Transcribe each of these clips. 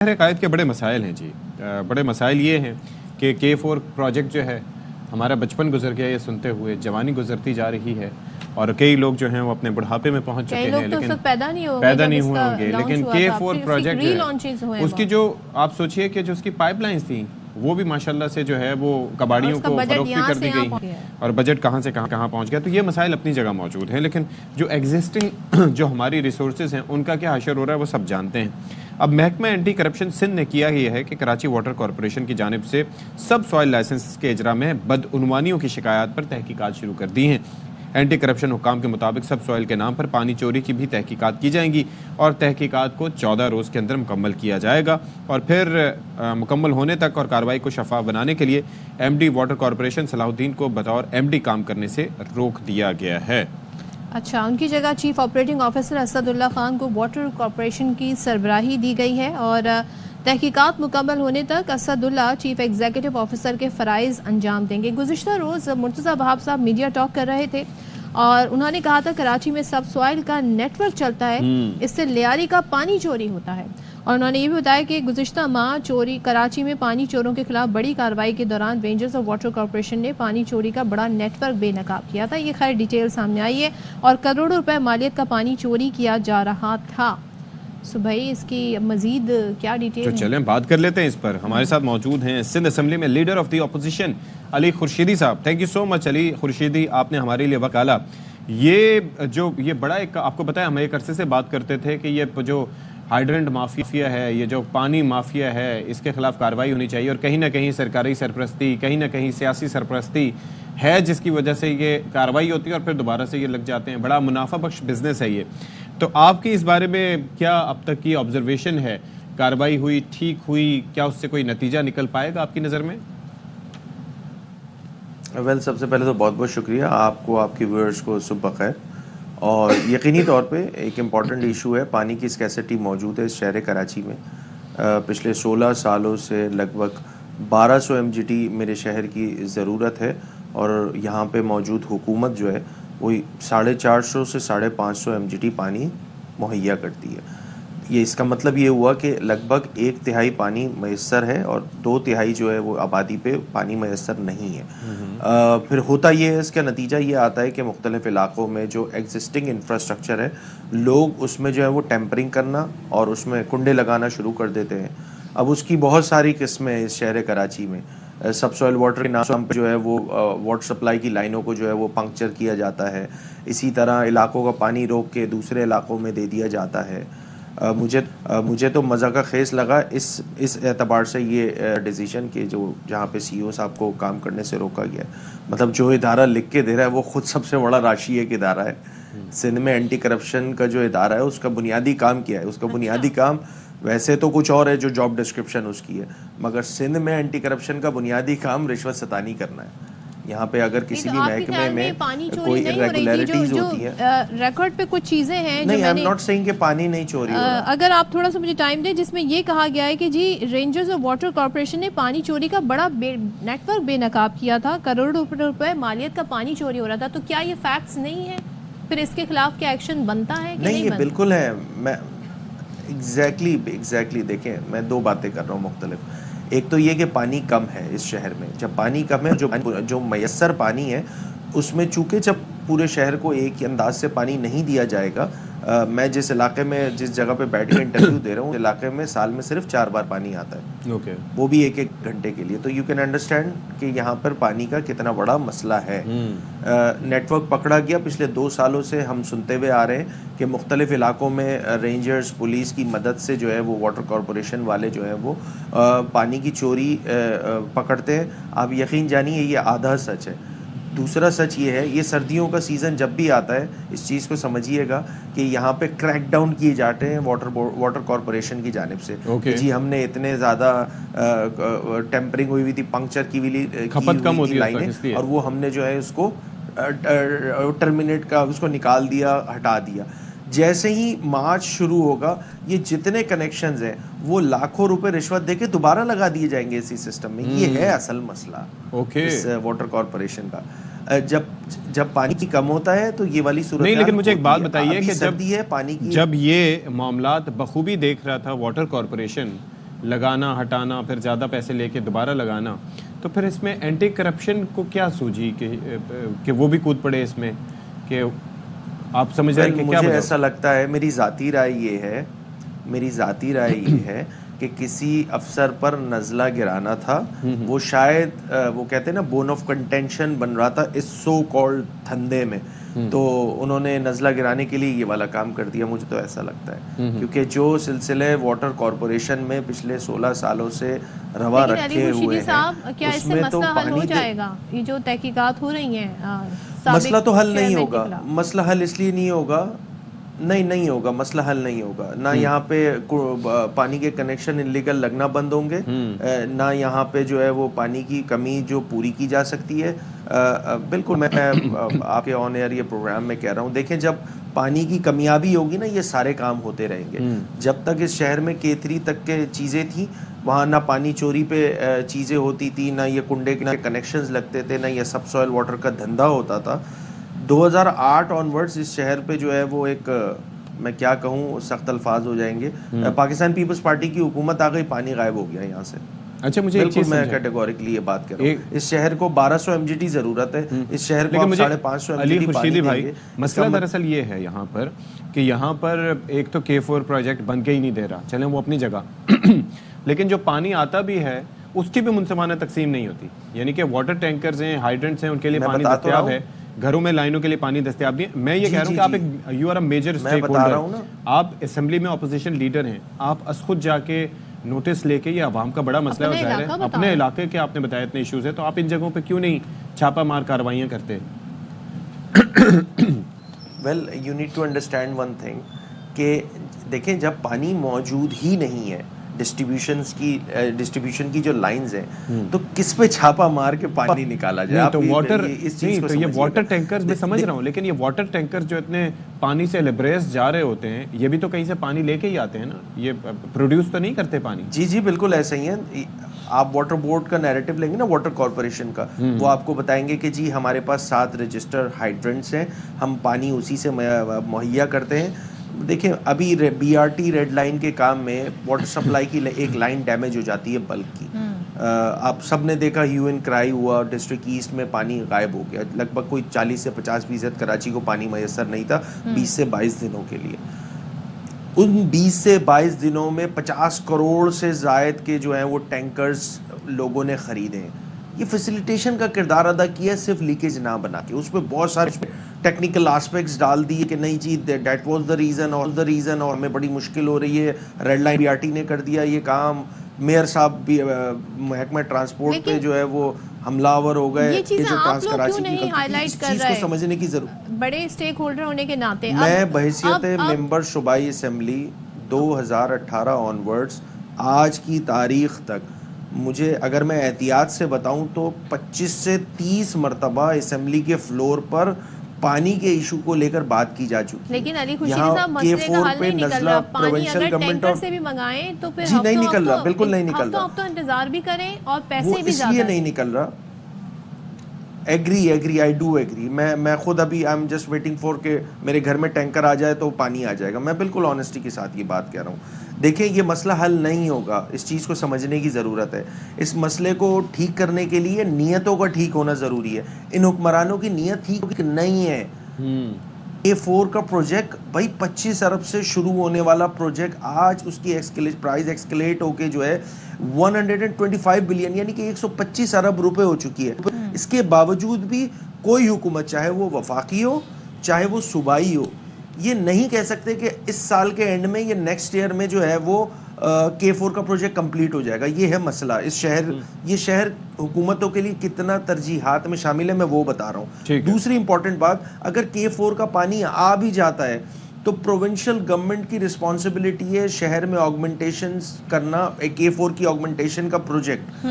قائد کے بڑے مسائل ہیں جی. بڑے مسائل یہ ہیں کہ K4 پروجیکٹ جو ہے ہمارا بچپن گزر گیا یہ سنتے ہوئے، جوانی گزرتی جا رہی ہے اور کئی لوگ جو ہیں وہ اپنے بڑھاپے میں پہنچ چکے ہیں، لیکن پیدا نہیں ہوئے ہوں گے. لیکن K4 پروجیکٹ جو ہے اس کی جو آپ سوچئے کہ جو اس کی پائپ لائنز تھیں وہ بھی ماشاءاللہ سے جو ہے وہ کباڑیوں کو فروخت بھی کر دی گئی اور بجٹ کہاں سے کہاں پہنچ گیا. تو یہ مسائل اپنی جگہ موجود ہیں، لیکن جو ایگزسٹنگ جو ہماری ریسورسز ہیں ان کا کیا حشر ہو رہا ہے وہ سب جانتے ہیں. اب محکمہ اینٹی کرپشن سندھ نے کیا یہ ہے کہ کراچی واٹر کارپوریشن کی جانب سے سب سوائل لائسنس کے اجرا میں بدعنوانیوں کی شکایات پر تحقیقات شروع کر دی ہیں. اینٹی کرپشن حکام کے مطابق سب سوائل کے نام پر پانی چوری کی بھی تحقیقات کی جائیں گی اور تحقیقات کو 14 روز کے اندر مکمل کیا جائے گا اور پھر مکمل ہونے تک اور کارروائی کو شفاف بنانے کے لیے ایم ڈی واٹر کارپوریشن صلاح الدین کو بطور ایم ڈی کام کرنے سے روک دیا گیا ہے. اچھا، ان کی جگہ چیف آپریٹنگ آفیسر اسد اللہ خان کو واٹر کارپوریشن کی سربراہی دی گئی ہے اور تحقیقات مکمل ہونے تک اسد اللہ چیف ایگزیکٹو آفیسر کے فرائض انجام دیں گے. گزشتہ روز مرتضی بہاب صاحب میڈیا ٹاک کر رہے تھے اور انہوں نے کہا تھا کراچی میں سب سوائل کا نیٹ ورک چلتا ہے، اس سے لیاری کا پانی چوری ہوتا ہے. اور انہوں نے یہ بھی بتایا کہ گزشتہ ماہ کراچی میں پانی چوروں کے خلاف بڑی کارروائی کے دوران رینجرز اور واٹر کارپوریشن نے پانی چوری کا بڑا نیٹ ورک بے نقاب کیا تھا. یہ خیر ڈیٹیل سامنے آئی ہے اور کروڑوں روپے مالیت کا پانی چوری کیا جا رہا تھا. بھائی اس کی مزید کیا ڈیٹیل تو چلیں بات کر لیتے ہیں اس پر. ہمارے ساتھ موجود ہیں سندھ اسمبلی میں لیڈر آف دی اپوزیشن علی خورشیدی صاحب. تھینک یو سو مچ علی خورشیدی، آپ نے ہمارے لیے وقت نکالا. یہ بڑا ایک آپ کو پتہ ہے ہم ایک عرصے سے بات کرتے تھے کہ یہ جو ہائیڈرنٹ مافیا ہے، یہ جو پانی مافیا ہے، اس کے خلاف کارروائی ہونی چاہیے اور کہیں نہ کہیں سرکاری سرپرستی، کہیں نہ کہیں سیاسی سرپرستی ہے جس کی وجہ سے یہ کارروائی ہوتی ہے اور پھر دوبارہ سے یہ لگ جاتے ہیں. بڑا منافع بخش بزنس ہے یہ. تو آپ کی اس بارے میں کیا اب تک کی آبزرویشن ہے؟ کارروائی ہوئی، ٹھیک ہوئی، کیا اس سے کوئی نتیجہ نکل پائے گا آپ کی نظر میں؟ سب سے پہلے تو بہت بہت شکریہ آپ کو، آپ کی ویورز کو صبح بخیر. اور یقینی طور پہ ایک امپورٹنٹ ایشو ہے، پانی کی اسکیسٹی موجود ہے اس شہر کراچی میں. پچھلے 16 سالوں سے لگ بھگ 1200 MGT میرے شہر کی ضرورت ہے اور یہاں پہ موجود حکومت جو ہے وہ 450 سے 550 MGT پانی مہیا کرتی ہے. یہ اس کا مطلب یہ ہوا کہ لگ بھگ 1/3 پانی میسر ہے اور 2/3 جو ہے وہ آبادی پہ پانی میسر نہیں ہے. پھر ہوتا یہ ہے، اس کا نتیجہ یہ آتا ہے کہ مختلف علاقوں میں جو ایگزسٹنگ انفراسٹرکچر ہے لوگ اس میں جو ہے وہ ٹیمپرنگ کرنا اور اس میں کنڈے لگانا شروع کر دیتے ہیں. اب اس کی بہت ساری قسمیں ہیں اس شہر کراچی میں. سب سوائل واٹر کے نام پہ جو ہے وہ واٹر سپلائی کی لائنوں کو جو ہے وہ پنکچر کیا جاتا ہے. اسی طرح علاقوں کا پانی روک کے دوسرے علاقوں میں دے دیا جاتا ہے. مجھے تو مزہ کا خیز لگا اس اعتبار سے یہ ڈیسیژن کہ جو جہاں پہ سی او صاحب کو کام کرنے سے روکا گیا ہے. مطلب جو ادارہ لکھ کے دے رہا ہے وہ خود سب سے بڑا راشی ایک ادارہ ہے. سندھ میں اینٹی کرپشن کا جو ادارہ ہے اس کا بنیادی کام کیا ہے؟ اس کا بنیادی کام ویسے تو کچھ اور ہے جو جاب ڈسکرپشن اس کی ہے، مگر سندھ میں اینٹی کرپشن کا بنیادی کام رشوت ستانی کرنا ہے. یہاں پہ اگر کسی بھی محکمے میں کوئی irregularities ہوتی ہیں، ریکارڈ پہ کچھ چیزیں ہیں نہیں، I'm not saying کہ پانی نہیں چوری ہو رہا. اگر آپ تھوڑا سا مجھے ٹائم دیں، جس میں یہ کہا گیا ہے کہ جی رینجرز اور واٹر کارپوریشن نے پانی چوری کا بڑا نیٹ ورک بے نقاب کیا تھا، کروڑوں روپے مالیت کا پانی چوری ہو رہا تھا. تو کیا یہ فیکٹس نہیں ہیں؟ پھر اس کے خلاف کیا ایکشن بنتا ہے کہ نہیں؟ یہ بالکل ہے. میں ایگزیکٹلی دیکھیں، میں 2 باتیں کر رہا ہوں مختلف. ایک تو یہ کہ پانی کم ہے اس شہر میں. جب پانی کم ہے، جو میسر پانی ہے اس میں چونکہ جب پورے شہر کو ایک ہی انداز سے پانی نہیں دیا جائے گا. میں جس علاقے میں جس جگہ پہ بیٹھ کے انٹرویو دے رہا ہوں، علاقے میں سال میں صرف 4 بار پانی آتا ہے، وہ بھی 1 گھنٹے کے لیے. تو یو کین انڈرسٹینڈ کہ یہاں پر پانی کا کتنا بڑا مسئلہ ہے. نیٹ ورک پکڑا گیا. پچھلے 2 سالوں سے ہم سنتے ہوئے آ رہے ہیں کہ مختلف علاقوں میں رینجرز پولیس کی مدد سے جو ہے وہ واٹر کارپوریشن والے جو ہیں وہ پانی کی چوری پکڑتے ہیں. آپ یقین جانیے یہ آدھا سچ ہے. دوسرا سچ یہ ہے، یہ سردیوں کا سیزن جب بھی آتا ہے اس چیز کو سمجھیے گا کہ یہاں پہ کریک ڈاؤن کیے جاتے ہیں واٹر کارپوریشن کی جانب سے. جی ہم نے اتنے زیادہ ٹیمپرنگ ہوئی تھی، پنکچر کی ہوئی تھی لائنیں، اور وہ ہم نے جو ہے اس کو ٹرمینیٹ کا اس کو نکال دیا، ہٹا دیا. جیسے ہی مارچ شروع ہوگا یہ جتنے کنیکشنز ہیں وہ لاکھوں روپے رشوت دے کے دوبارہ لگا دیے جائیں گے اسی سسٹم میں. یہ ہے اصل مسئلہ اس واٹر کارپوریشن کا. جب پانی کی کم ہوتا ہے تو یہ والی صورت. نہیں، لیکن مجھے ایک بات بتائیے کہ سردی ہے، پانی کی جب یہ معاملات بخوبی دیکھ رہا تھا واٹر کارپوریشن لگانا ہٹانا پھر زیادہ پیسے لے کے دوبارہ لگانا، تو پھر اس میں اینٹی کرپشن کو کیا سوجھی کہ وہ بھی کود پڑے اس میں، کہ آپ سمجھ رہے ہیں کہ کیا؟ مجھے ایسا لگتا ہے، میری ذاتی رائے یہ ہے کہ کسی افسر پر نزلہ گرانا تھا، وہ شاید وہ کہتے ہیں نا بون آف کنٹینشن بن رہا تھا اس سو کالڈ دھندے میں، تو انہوں نے نزلہ گرانے کے لیے یہ والا کام کر دیا. مجھے تو ایسا لگتا ہے کیونکہ جو سلسلے واٹر کارپوریشن میں پچھلے 16 سالوں سے روا رکھے ہوئے ہیں، کیا اس سے مسئلہ حل ہو جائے گا؟ یہ جو تحقیقات ہو رہی ہیں، مسئلہ تو حل نہیں ہوگا. مسئلہ حل اس لیے نہیں ہوگا، نہیں ہوگا، مسئلہ حل نہیں ہوگا. نہ یہاں پہ پانی کے کنیکشن انلیگل لگنا بند ہوں گے، نہ یہاں پہ جو ہے وہ پانی کی کمی جو پوری کی جا سکتی ہے. بالکل میں آپ کے آن ایئر یہ پروگرام میں کہہ رہا ہوں، دیکھیں جب پانی کی کمیابی ہوگی نا، یہ سارے کام ہوتے رہیں گے. جب تک اس شہر میں K3 تک کے چیزیں تھیں، وہاں نہ پانی چوری پہ چیزیں ہوتی تھی، نہ یہ کنڈے کے کنیکشنز لگتے تھے، نہ یہ سب سوئل واٹر کا دھندا ہوتا تھا. 2008 آنورڈز اس شہر پہ جو ہے وہ ایک، میں کیا کہوں، سخت الفاظ ہو جائیں گے، پاکستان پیپلز پارٹی کی حکومت آ گئی، پانی غائب ہو گیا یہاں سے. اچھا مجھے ایک چیز میں کیٹیگوریکلی یہ بات کر رہا ہوں، اس شہر کو 1200 MGT ضرورت ہے، اس شہر کو 550 MGT پانی دیں گے. مسئلہ دراصل یہ ہے یہاں پر کہ یہاں پر ایک تو K4 پروجیکٹ بن کے ہی نہیں دے رہا، چلیں وہ اپنی جگہ، لیکن جو پانی آتا بھی ہے اس کی بھی منصفانہ تقسیم نہیں ہوتی. یعنی کہ واٹر ٹینکرز ہیں، ہائیڈرنٹس ہیں، ان کے لیے پانی دستیاب ہے، گھروں میں لائنوں کے لیے پانی دستیاب نہیں ہے. میں یہ کہہ رہا ہوں کہ آپ ایک you are a major stakeholder, آپ اسمبلی میں اپوزیشن لیڈر ہیں، آپ از خود جا کے نوٹس لے کے، یہ عوام کا بڑا مسئلہ ہے، ظاہر ہے اپنے علاقے کے آپ نے بتایا اتنے ایشوز ہیں، تو آپ ان جگہوں پہ کیوں نہیں چھاپا مار کارروائیاں کرتے؟ Well you need to understand one thing کہ دیکھیں جب پانی موجود ہی نہیں ہے، ڈسٹریبیوشن کی جو لائنز ہیں، تو کس پہ چھاپا مار کے پانی نکالا جائے؟ تو واٹر نہیں، تو یہ واٹر ٹینکرز میں سمجھ رہا ہوں، لیکن یہ واٹر ٹینکرز جو اتنے پانی سے لیبریز جا رہے ہوتے ہیں، یہ بھی تو کہیں سے پانی لے کے ہی آتے ہیں نا، یہ پروڈیوس تو نہیں کرتے پانی. جی بالکل ایسا ہی ہے. آپ واٹر بورڈ کا نیریٹو لیں گے نا، واٹر کارپوریشن کا، وہ آپ کو بتائیں گے کہ جی ہمارے پاس 7 رجسٹر ہائیڈرنٹس ہیں، ہم پانی اسی سے مہیا کرتے ہیں. دیکھیں ابھی BRT ریڈ لائن کے کام میں واٹر سپلائی کی ایک لائن ڈیمیج ہو جاتی ہے بلک کی. آپ سب نے دیکھا ہیو اینڈ کرائی ہوا، ڈسٹرکٹ ایسٹ میں پانی غائب ہو گیا، لگ بھگ کوئی 40 سے 50% کراچی کو پانی میسر نہیں تھا 20 سے 22 دنوں کے لیے. ان 20 سے 22 دنوں میں 50 کروڑ سے زائد کے جو ہیں وہ ٹینکرز لوگوں نے خریدے ہیں. یہ فیسیلیٹیشن کا کردار ادا کیا ہے، صرف لیکیج نہ بنا کے. اس پہ بہت سارے ٹیکنیکل آسپیکٹس ڈال دیے کہ نہیں جی دیٹ واز دا ریزن اور ہمیں بڑی مشکل ہو رہی ہے. ریڈ لائن BRT نے کر دیا یہ کام، میئر صاحب بھی محکمہ ٹرانسپورٹ پہ جو ہے وہ حملہ آور ہو گئے. یہ چیزیں آپ لوگ کیوں نہیں ہائی لائٹ کر رہے ہیں؟ سمجھنے کی ضرورت، بڑے اسٹیک ہولڈر ہونے کے ناطے. میں بحیثیت ممبر شعبائی اسمبلی 2018 آنورڈز آج کی تاریخ تک، مجھے اگر میں احتیاط سے بتاؤں تو 25 سے 30 مرتبہ اسمبلی کے فلور پر پانی کے ایشو کو لے کر بات کی جا چکی ہے. لیکن علی خورشیدی صاحب مسئلے کا حل نہیں نکل رہا. پانی اگر ٹینکر سے بھی منگائیں تو پھر نہیں نکل رہا، بالکل نہیں نکل رہا. آپ تو انتظار بھی کریں اور پیسے بھی اس لیے نہیں نکل رہا. Agree I do agree. میں خود ابھی I am just waiting for کہ میرے گھر میں ٹینکر آ جائے تو پانی آ جائے گا. میں بالکل آنیسٹی کے ساتھ یہ بات کہہ رہا ہوں. دیکھیں یہ مسئلہ حل نہیں ہوگا، اس چیز کو سمجھنے کی ضرورت ہے. اس مسئلے کو ٹھیک کرنے کے لیے نیتوں کا ٹھیک ہونا ضروری ہے. ان حکمرانوں کی نیت ٹھیک نہیں ہے. A4 کا پروجیکٹ بھائی 25 ارب سے شروع ہونے والا پروجیکٹ آج اس کی پرائز ایکسکلیٹ ہو کے جو ہے 125 بلین یعنی کہ 125 ارب روپے ہو چکی ہے. اس کے باوجود بھی کوئی حکومت، چاہے وہ وفاقی ہو چاہے وہ صوبائی ہو، یہ نہیں کہہ سکتے کہ اس سال کے اینڈ میں یا نیکسٹ ایئر میں جو ہے وہ K4 کا پروجیکٹ کمپلیٹ ہو جائے گا. یہ ہے مسئلہ. یہ شہر حکومتوں کے لیے کتنا ترجیحات میں شامل ہے میں وہ بتا رہا ہوں. دوسری امپورٹنٹ بات، اگر K4 کا پانی آ بھی جاتا ہے تو پروونشل گورنمنٹ کی رسپانسبلٹی ہے شہر میں آگمنٹیشنز کرنا. K4 کی آگمنٹیشن کا پروجیکٹ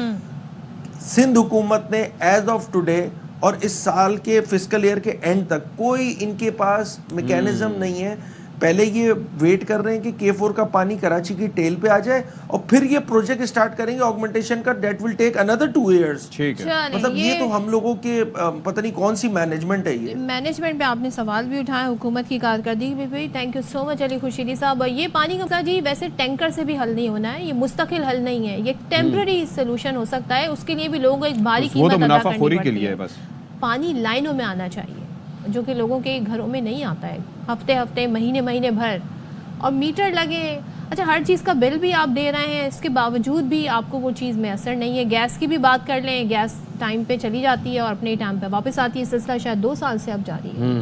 سندھ حکومت نے ایز آف ٹوڈے اور اس سال کے فسکل ایئر کے اینڈ تک کوئی ان کے پاس میکینزم نہیں ہے پہلے یہ ویٹ کر رہے ہیں کہ K4 کا پانی کراچی کی ٹیل پہ آ جائے اور پھر یہ پروجیکٹ اسٹارٹ کریں گے آگمنٹیشن کا. That will take another 2 years. ٹھیک ہے. مطلب یہ تو ہم لوگوں کے پتہ نہیں کون سی مینجمنٹ ہے یہ. مینجمنٹ پہ آپ نے سوال بھی اٹھایا حکومت کی کارکردگی پہ بھی. تھینک یو سو مچ علی خورشیدی صاحب. یہ پانی کا مسئلہ جی ویسے ٹینکر سے بھی حل نہیں ہونا ہے, یہ مستقل حل نہیں ہے, یہ ٹیمپرری سولوشن ہو سکتا ہے. اس کے لیے بھی لوگوں کو ایک بھاری قیمت ادا منافع کرنی خوری کے پڑتی لیے ہے. بس پانی لائنوں میں آنا چاہیے جو کہ لوگوں کے گھروں میں نہیں آتا ہے, ہفتے ہفتے مہینے بھر, اور میٹر لگے. اچھا ہر چیز کا بل بھی آپ دے رہے ہیں, اس کے باوجود بھی آپ کو وہ چیز میسر نہیں ہے. گیس کی بھی بات کر لیں, گیس ٹائم پہ چلی جاتی ہے اور اپنے ٹائم پہ واپس آتی ہے. سلسلہ شاید 2 سال سے اب جاری ہے.